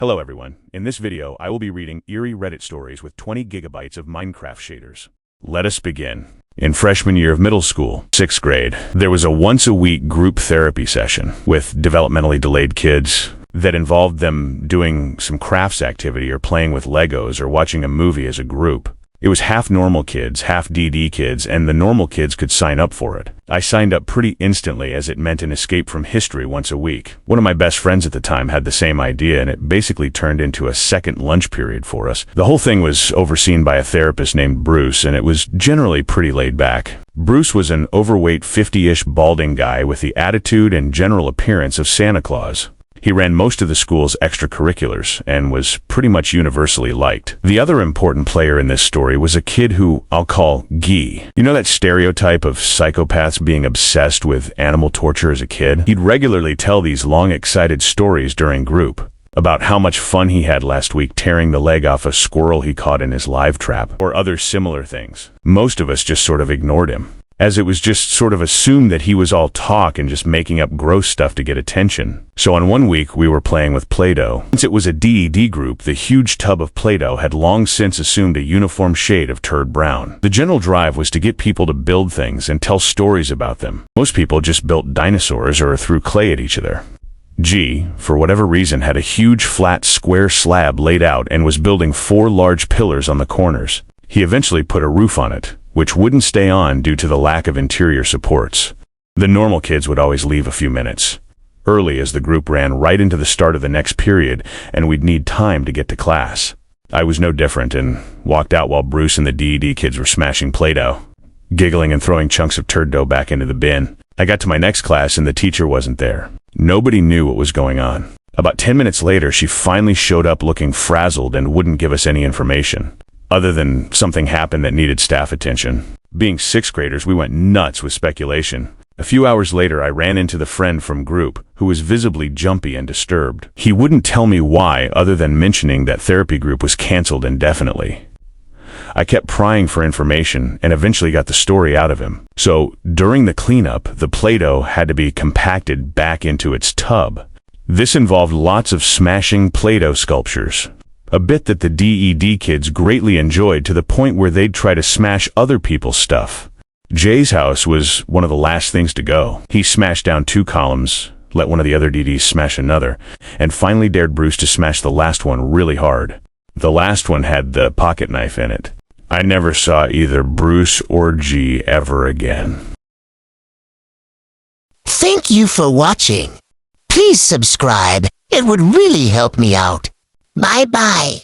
Hello everyone, in this video I will be reading eerie Reddit stories with 20 gigabytes of Minecraft shaders. Let us begin. In freshman year of middle school, 6th grade, there was a once-a-week group therapy session with developmentally delayed kids that involved them doing some crafts activity or playing with Legos or watching a movie as a group. It was half normal kids, half DD kids, and the normal kids could sign up for it. I signed up pretty instantly as it meant an escape from history once a week. One of my best friends at the time had the same idea, and it basically turned into a second lunch period for us. The whole thing was overseen by a therapist named Bruce, and it was generally pretty laid back. Bruce was an overweight 50-ish balding guy with the attitude and general appearance of Santa Claus. He ran most of the school's extracurriculars and was pretty much universally liked. The other important player in this story was a kid who I'll call Guy. You know that stereotype of psychopaths being obsessed with animal torture as a kid? He'd regularly tell these long, excited stories during group about how much fun he had last week tearing the leg off a squirrel he caught in his live trap, or other similar things. Most of us just sort of ignored him, as it was just sort of assumed that he was all talk and just making up gross stuff to get attention. So on one week, we were playing with Play-Doh. Since it was a DED group, the huge tub of Play-Doh had long since assumed a uniform shade of turd brown. The general drive was to get people to build things and tell stories about them. Most people just built dinosaurs or threw clay at each other. G, for whatever reason, had a huge flat square slab laid out and was building 4 large pillars on the corners. He eventually put a roof on it, which wouldn't stay on due to the lack of interior supports. The normal kids would always leave a few minutes early as the group ran right into the start of the next period and we'd need time to get to class. I was no different and walked out while Bruce and the DED kids were smashing Play-Doh, giggling and throwing chunks of turd dough back into the bin. I got to my next class and the teacher wasn't there. Nobody knew what was going on. About 10 minutes later, she finally showed up looking frazzled and wouldn't give us any information, other than something happened that needed staff attention. Being 6th graders, we went nuts with speculation. A few hours later, I ran into the friend from group, who was visibly jumpy and disturbed. He wouldn't tell me why, other than mentioning that therapy group was canceled indefinitely. I kept prying for information and eventually got the story out of him. So, during the cleanup, the Play-Doh had to be compacted back into its tub. This involved lots of smashing Play-Doh sculptures, a bit that the DED kids greatly enjoyed to the point where they'd try to smash other people's stuff. Jay's house was one of the last things to go. He smashed down 2 columns, let one of the other DDs smash another, and finally dared Bruce to smash the last one really hard. The last one had the pocket knife in it. I never saw either Bruce or G ever again. Thank you for watching. Please subscribe. It would really help me out. Bye-bye.